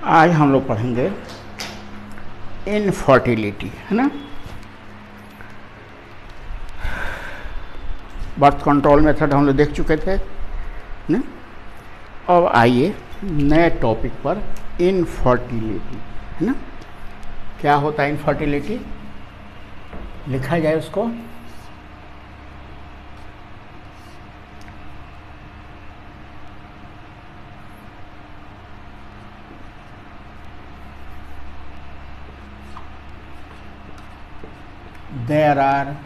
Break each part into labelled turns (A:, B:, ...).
A: आज हम लोग पढ़ेंगे इनफर्टिलिटी, है ना। बर्थ कंट्रोल मेथड हम लोग देख चुके थे ना। अब आइए नए टॉपिक पर, इनफर्टिलिटी, है ना। क्या होता है इनफर्टिलिटी, लिखा जाए उसको। There are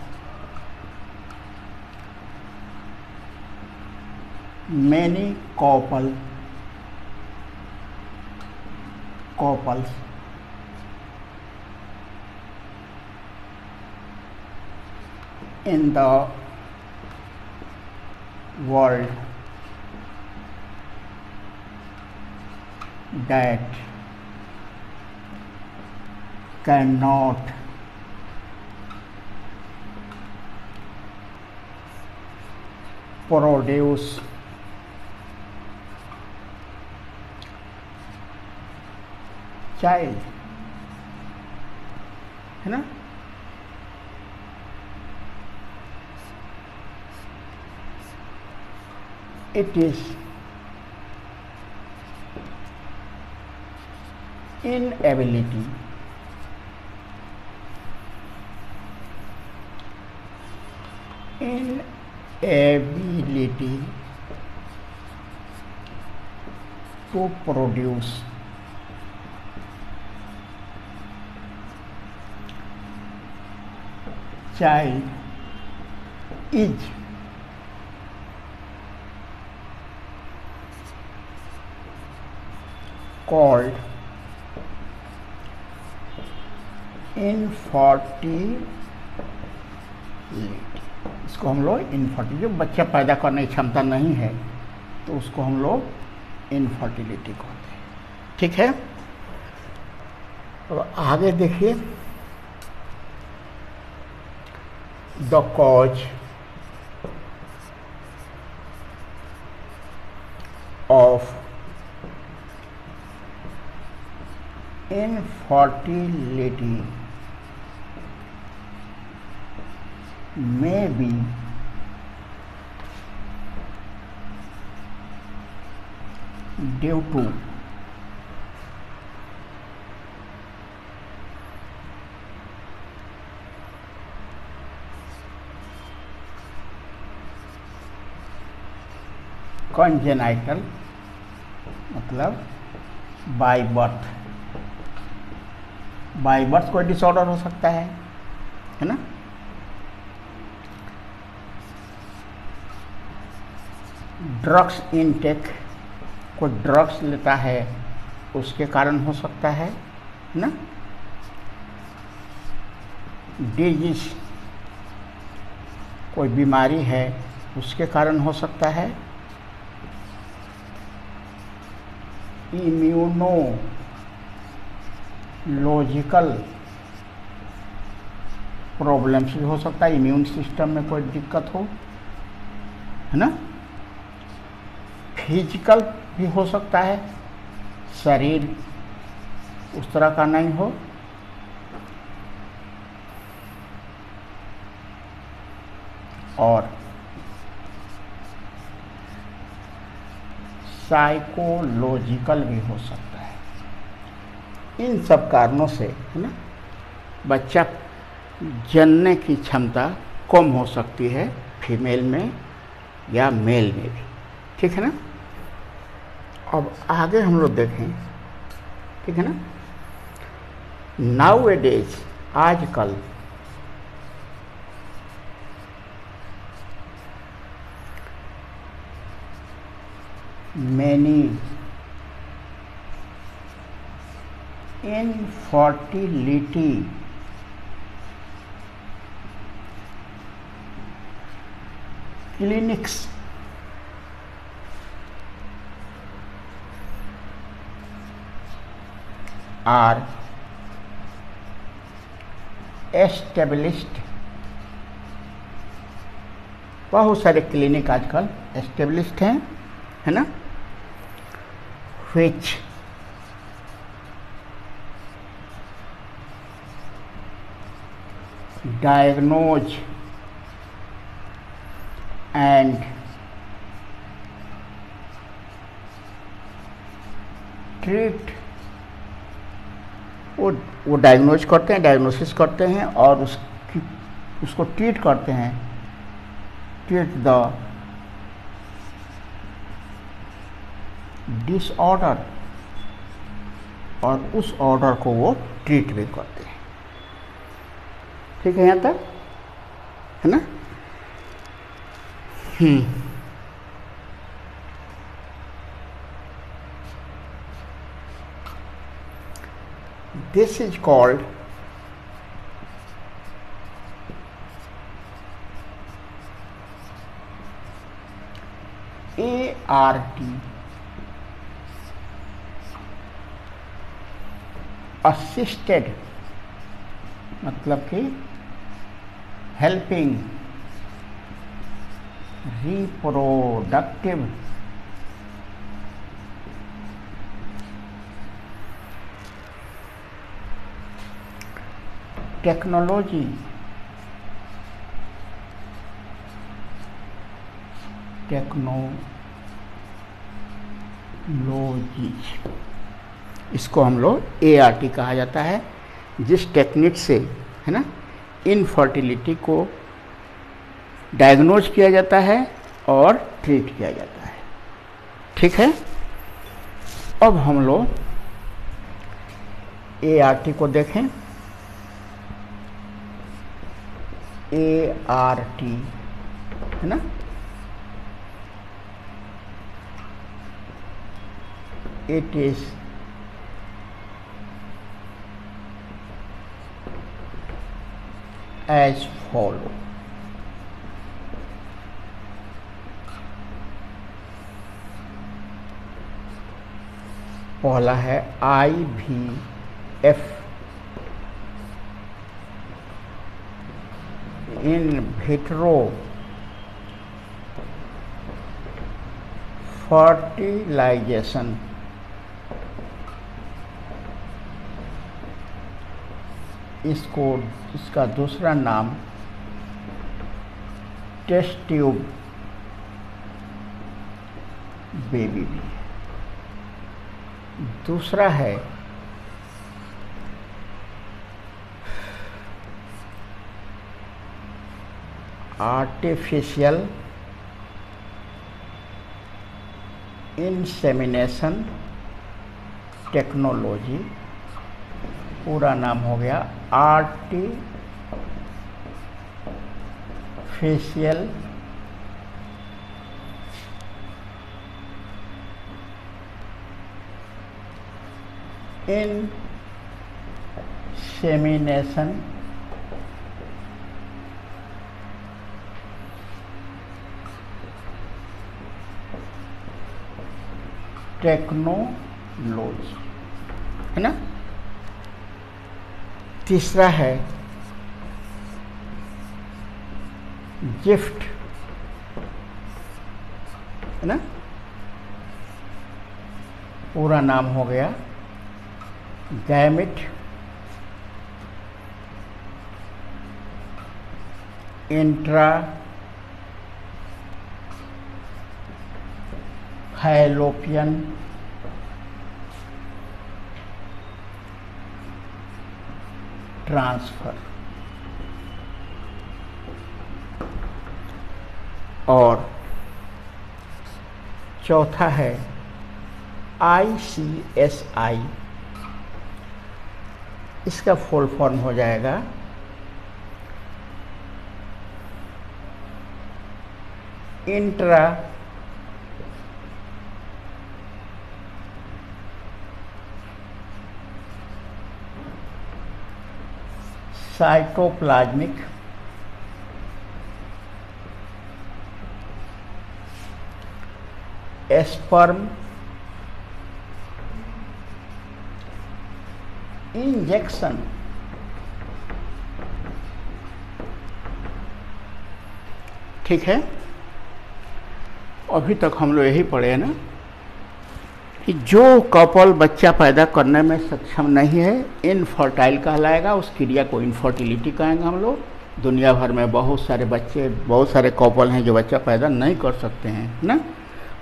A: many couples in the world that cannot produce child, है ना। It is inability to produce child is called infertility. इसको हम लोग इनफर्टिलिटी, जो बच्चा पैदा करने की क्षमता नहीं है तो उसको हम लोग इनफर्टिलिटी कहते हैं, ठीक है। और आगे देखिए, the cause of infertility may be due to congenital, मतलब बाय बर्थ। बाय बर्थ कोई डिसऑर्डर हो सकता है ना। ड्रग्स इनटेक, कोई ड्रग्स लेता है उसके कारण हो सकता है ना। डिजीज, कोई बीमारी है उसके कारण हो सकता है। इम्यूनोलॉजिकल प्रॉब्लम्स भी हो सकता है, इम्यून सिस्टम में कोई दिक्कत हो, है ना। फिजिकल भी हो सकता है, शरीर उस तरह का नहीं हो। और साइकोलॉजिकल भी हो सकता है। इन सब कारणों से, है ना, बच्चा जनने की क्षमता कम हो सकती है फीमेल में या मेल में भी, ठीक है ना। अब आगे हम लोग देखें, ठीक है ना। नाउ ए डेज, आजकल many infertility clinics are established। बहुत सारे क्लिनिक आजकल एस्टेब्लिश्ड हैं, है ना, which डायग्नोज एंड ट्रीट, वो डायग्नोज करते हैं, डायग्नोसिस करते हैं और उसको ट्रीट करते हैं, ट्रीट द डिसऑर्डर, और उस ऑर्डर को वो ट्रीट भी करते हैं। ठीक है यहाँ तक, है ना? This is called ART, assisted, मतलब कि हेल्पिंग रिप्रोडक्टिव टेक्नोलॉजी, इसको हम लोग ART कहा जाता है, जिस टेक्निक से, है ना, इनफर्टिलिटी को डायग्नोज किया जाता है और ट्रीट किया जाता है। ठीक है, अब हम लोग ART को देखें। ART, है ना, it is as follow। पहला है IVF, इन विट्रो फर्टिलाइजेशन, इसका दूसरा नाम टेस्ट ट्यूब बेबी भी। दूसरा है आर्टिफिशियल इंसेमिनेशन टेक्नोलॉजी, पूरा नाम हो गया आर्टिफिशियल इंसेमिनेशन टेक्नोलॉजी, है ना। तीसरा है गिफ्ट, है ना, पूरा नाम हो गया गैमेट इंट्रा फैलोपियन ट्रांसफर। और चौथा है ICSI, इसका फुल फॉर्म हो जाएगा इंट्रा साइटोप्लाज्मिक स्पर्म इंजेक्शन। ठीक है, अभी तक हम लोग यही पढ़े हैं ना कि जो कपल बच्चा पैदा करने में सक्षम नहीं है, इनफर्टाइल कहलाएगा, उस क्रिया को इनफर्टिलिटी कहेंगे हम लोग। दुनिया भर में बहुत सारे बच्चे, बहुत सारे कपल हैं जो बच्चा पैदा नहीं कर सकते हैं, है ना।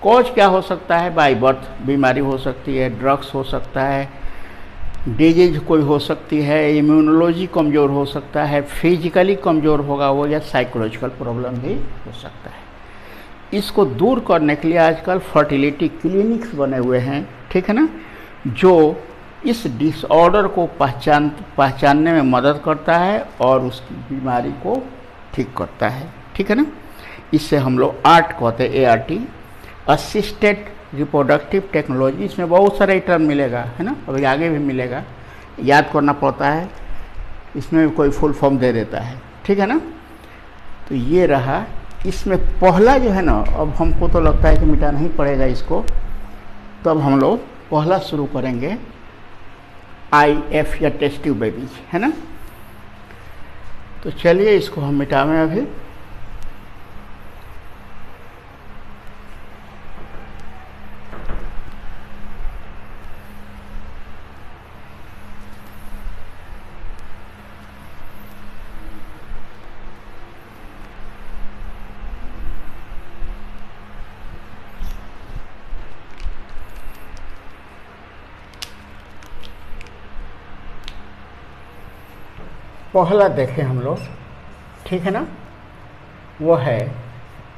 A: कॉज क्या हो सकता है? बाई बर्थ बीमारी हो सकती है, ड्रग्स हो सकता है, डिजीज कोई हो सकती है, इम्यूनोलॉजी कमज़ोर हो सकता है, फिजिकली कमज़ोर होगा वो, या साइकोलॉजिकल प्रॉब्लम भी हो सकता है। इसको दूर करने के लिए आजकल फर्टिलिटी क्लिनिक्स बने हुए हैं, ठीक है ना, जो इस डिसऑर्डर को पहचानने में मदद करता है और उसकी बीमारी को ठीक करता है, ठीक है ना। इससे हम लोग आर्ट कहते हैं, ART, असिस्टेड रिप्रोडक्टिव टेक्नोलॉजी। इसमें बहुत सारे टर्म मिलेगा, है ना, अभी आगे भी मिलेगा, याद करना पड़ता है, इसमें भी कोई फुल फॉर्म दे देता है, ठीक है ना। तो ये रहा। इसमें पहला जो है ना, अब हमको तो लगता है कि मिटाना ही पड़ेगा इसको, तो अब हम लोग पहला शुरू करेंगे IF या टेस्ट ट्यूब बेबीज, है ना। तो चलिए इसको हम मिटावें अभी। पहला देखें हम लोग, ठीक है ना, वो है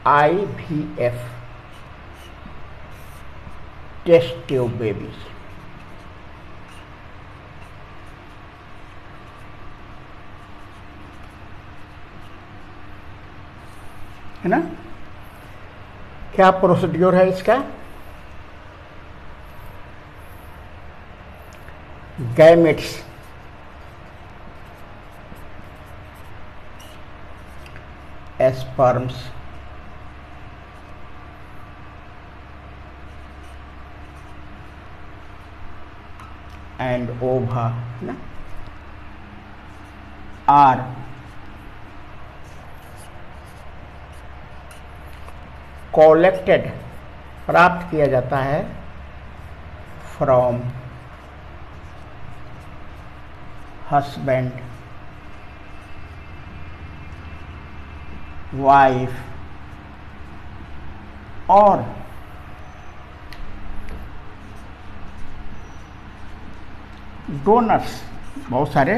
A: IVF टेस्ट ट्यूब बेबी, है ना। क्या प्रोसीड्योर है इसका? गैमेट्स sperms and ova ना are collected, प्राप्त किया जाता है from husband, वाइफ और डोनर्स। बहुत सारे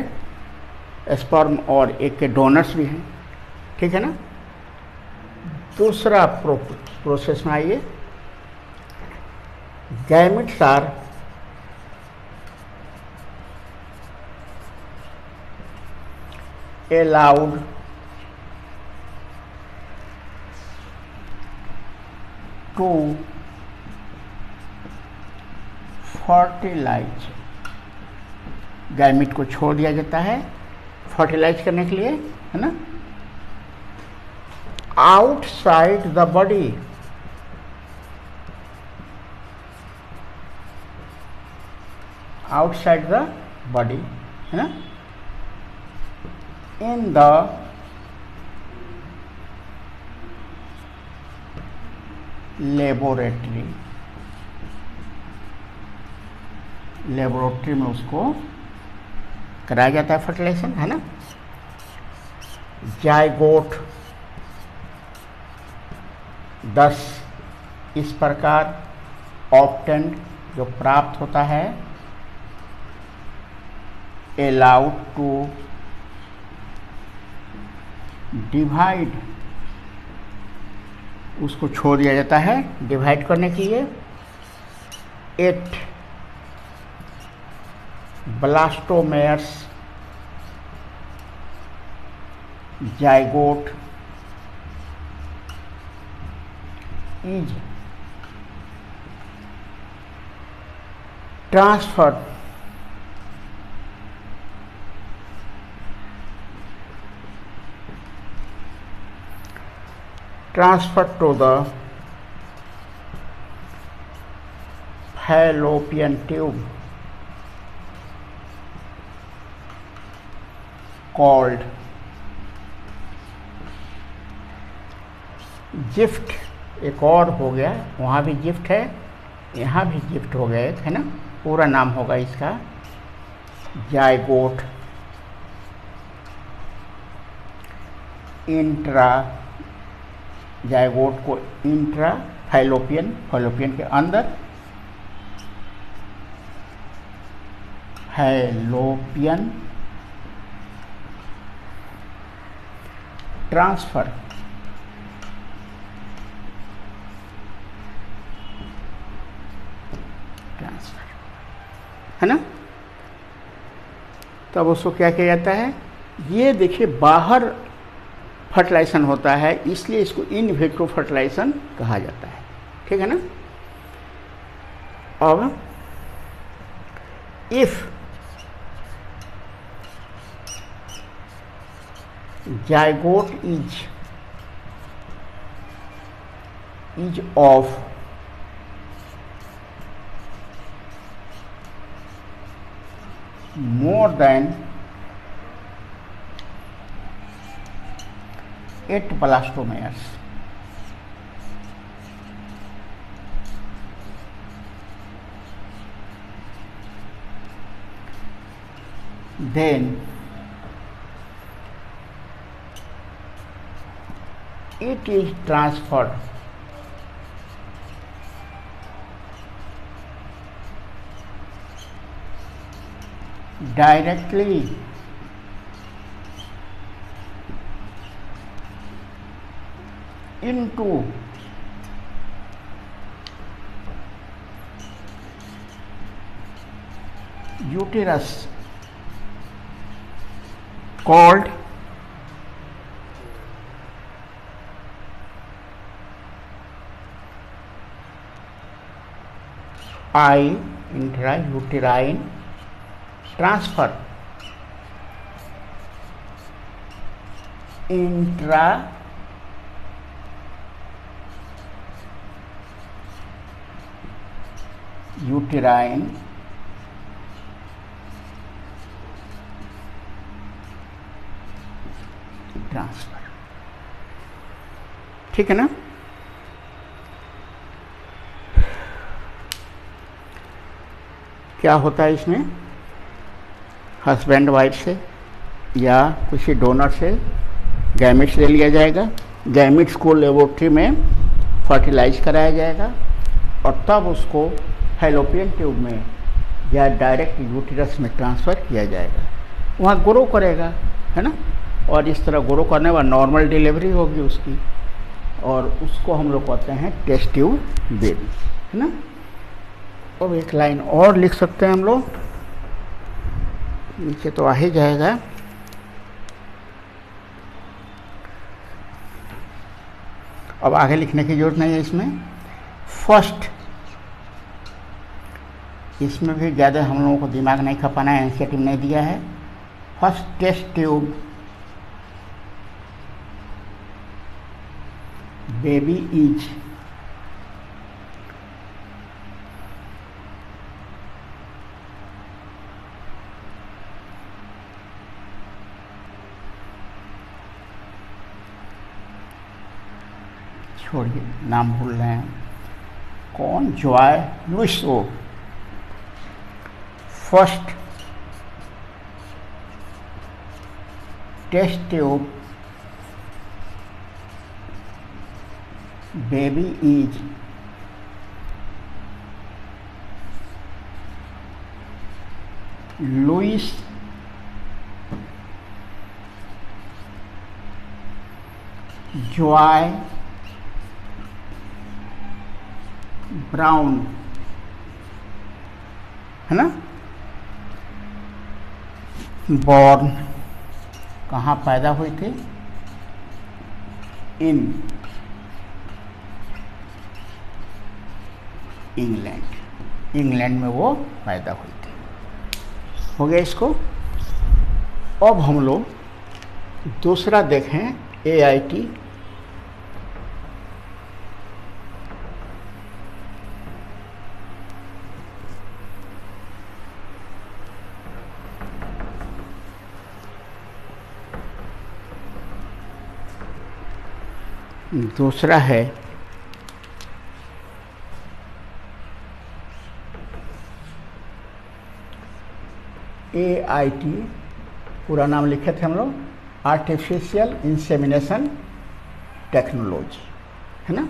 A: स्पर्म और एक के डोनर्स भी हैं, ठीक है ना। दूसरा प्रोसेस में आइए, gametes are allowed to fertilise. Gamete को छोड़ दिया जाता है फर्टिलाइज करने के लिए, है ना, outside the body, outside the body, है ना, इन द लेबोरेटरी, लेबोरेटरी में उसको कराया जाता है फर्टिलाइजेशन, है ना। जायगोट 10 इस प्रकार ऑप्टेंड जो प्राप्त होता है, अलाउड टू डिवाइड, उसको छोड़ दिया जाता है डिवाइड करने के लिए। 8 blastomeres zygote is transferred to the fallopian tube called GIFT. एक और हो गया, वहाँ भी जिफ्ट है, यहाँ भी जिफ्ट हो गया एक, है ना। पूरा नाम होगा इसका जायगोट। इंट्रा जायगोट को इंट्रा फैलोपियन, फैलोपियन के अंदर, फैलोपियन ट्रांसफर, है ना। तब उसको क्या किया जाता है, ये देखिए बाहर फर्टिलाइजेशन होता है, इसलिए इसको इन विट्रो फर्टिलाइजेशन कहा जाता है, ठीक है ना। अब if zygote is of more than 8 blastomeres, then it is transferred directly into uterus called intrauterine transfer, intrauterine transfer, ठीक है ना। क्या होता है इसमें, हस्बैंड वाइफ से या किसी डोनर से गैमिट्स ले लिया जाएगा, गैमिट्स को लेबोरेटरी में फर्टिलाइज कराया जाएगा और तब उसको फैलोपियन ट्यूब में या डायरेक्ट यूटेरस में ट्रांसफ़र किया जाएगा, वहाँ ग्रो करेगा, है ना। और इस तरह ग्रो करने बाद नॉर्मल डिलीवरी होगी उसकी, और उसको हम लोग कहते हैं टेस्ट ट्यूब बेबी, है ना। अब एक लाइन और लिख सकते हैं हम लोग, नीचे तो आ ही जाएगा। अब आगे लिखने की जरूरत नहीं है इसमें। फर्स्ट, इसमें भी ज़्यादा हम लोगों को दिमाग नहीं खपाना है, एनसीईआरटी नहीं दिया है। First test tube baby is छोड़िए, नाम भूल रहे हैं, कौन, जॉय लुइस ओ। First test tube baby is Louise Joy Brown, है ना। बॉर्न कहाँ पैदा हुई थी, इन इंग्लैंड, इंग्लैंड में वो पैदा हुई थी। हो गया इसको। अब हम लोग दूसरा देखें, AIT दूसरा है AIT, पूरा नाम लिखे थे हम लोग, आर्टिफिशियल इंसेमिनेशन टेक्नोलॉजी, है ना।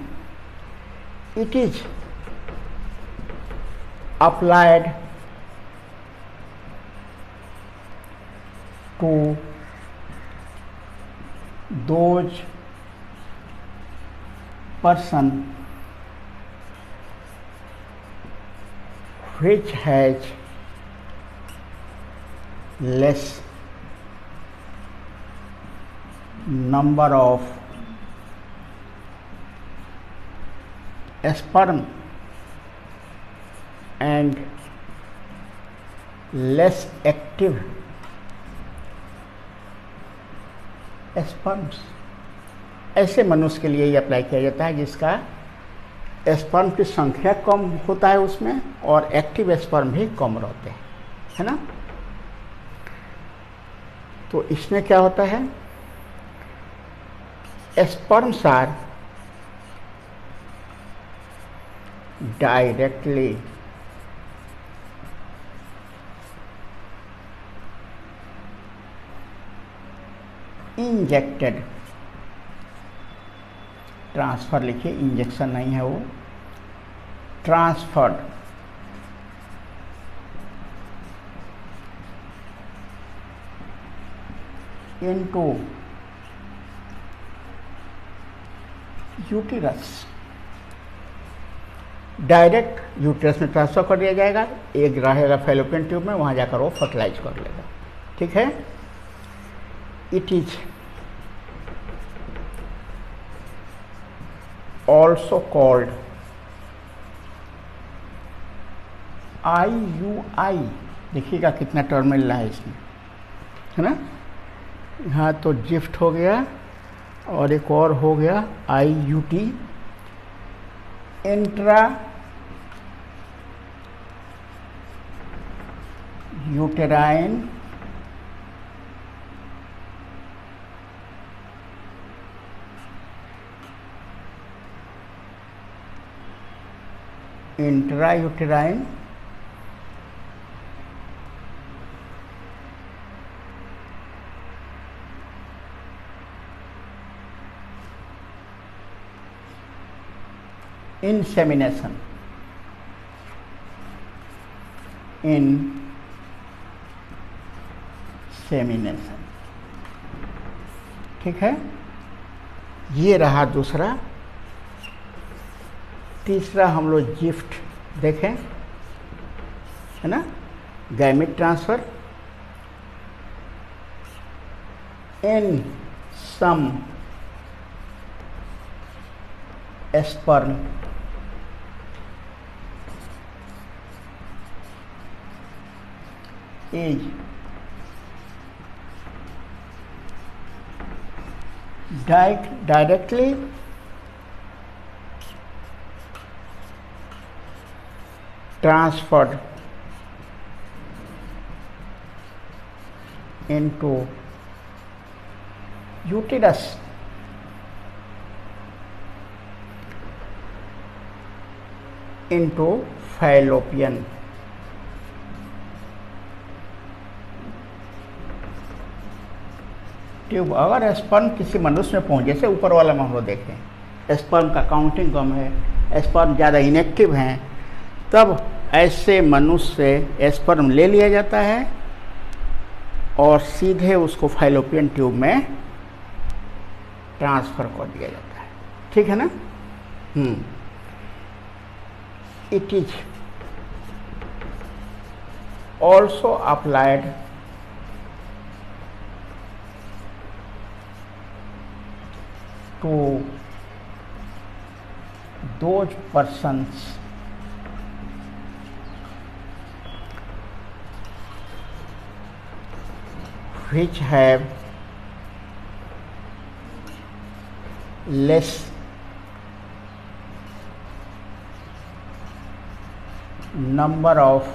A: It is applied to those person which has less number of sperm and less active sperms। ऐसे मनुष्य के लिए ये अप्लाई किया जाता है जिसका स्पर्म की संख्या कम होता है उसमें और एक्टिव स्पर्म भी कम रहते हैं, है ना। तो इसमें क्या होता है, sperms are directly injected, transfer लिखिए, इंजेक्शन नहीं है वो, transferred into uterus, direct uterus में ट्रांसफर कर दिया जाएगा, एक रहेगा फैलोपियन ट्यूब में, वहां जाकर वो फर्टिलाइज कर लेगा, ठीक है। It is also called IUI। देखिएगा कितना टर्म मिल रहा है इसमें, है ना। यहाँ तो जिफ्ट हो गया और एक और हो गया IUT, intra uterine intrauterine insemination, insemination, ठीक है। ये रहा दूसरा। तीसरा हम लोग जिफ्ट देखें, है ना, gamete transfer in some sperm is directly transferred into uterus into fallopian tube. अगर स्पर्म किसी मनुष्य में पहुंचे, जैसे ऊपर वाला में हम लोग देखें स्पर्म का काउंटिंग कम है, स्पर्म ज़्यादा इनएक्टिव हैं, तब ऐसे मनुष्य से स्पर्म ले लिया जाता है और सीधे उसको फैलोपियन ट्यूब में ट्रांसफर कर दिया जाता है, ठीक है ना। It is also applied to those persons which have less number of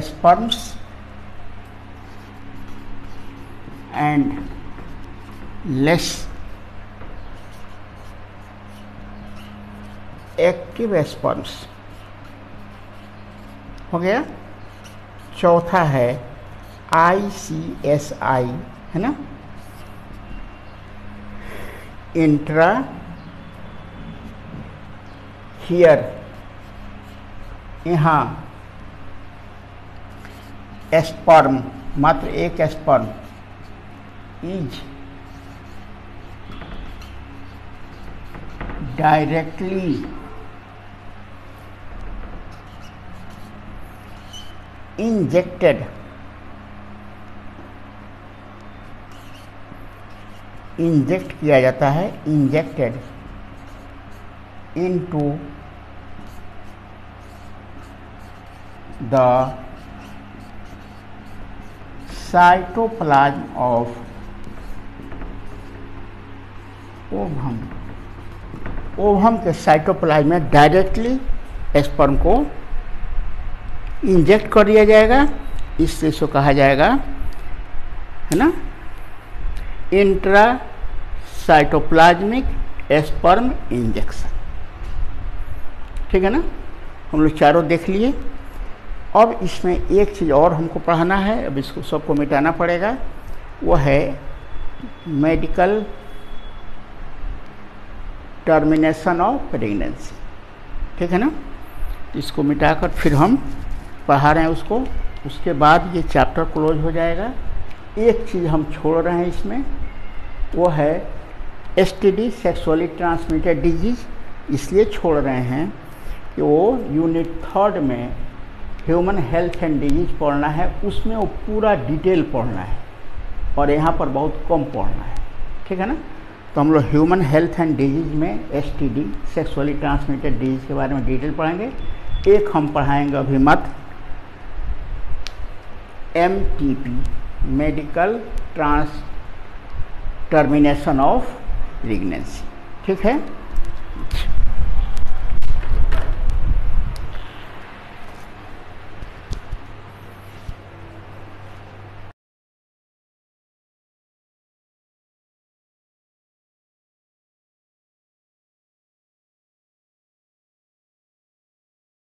A: sperms and less active sperms। हो गया। चौथा है ICSI है ना, इंट्रा हियर, यहाँ स्पर्म, मात्र एक sperm is directly injected inject किया जाता है, injected into the cytoplasm of ovum, ovum के साइटोप्लाज्म में डायरेक्टली स्पर्म को इंजेक्ट कर दिया जाएगा। इसको कहा जाएगा है ना इंट्रा साइटोप्लाज्मिक स्पर्म इंजेक्शन। ठीक है ना, हम लोग चारों देख लिए। अब इसमें एक चीज़ और हमको पढ़ाना है, अब इसको सबको मिटाना पड़ेगा, वो है मेडिकल टर्मिनेशन ऑफ प्रेगनेंसी। ठीक है ना, इसको मिटाकर फिर हम पढ़ा रहे हैं उसको, उसके बाद ये चैप्टर क्लोज हो जाएगा। एक चीज़ हम छोड़ रहे हैं इसमें, वो है STD सेक्सुअली ट्रांसमिटेड डिजीज। इसलिए छोड़ रहे हैं कि वो यूनिट 3 में ह्यूमन हेल्थ एंड डिजीज पढ़ना है, उसमें वो पूरा डिटेल पढ़ना है और यहाँ पर बहुत कम पढ़ना है। ठीक है ना, तो हम लोग ह्यूमन हेल्थ एंड डिजीज में STD सेक्सुअली ट्रांसमिटेड डिजीज के बारे में डिटेल पढ़ेंगे। एक हम पढ़ाएंगे अभी मत MTP medical termination of pregnancy. ठीक है।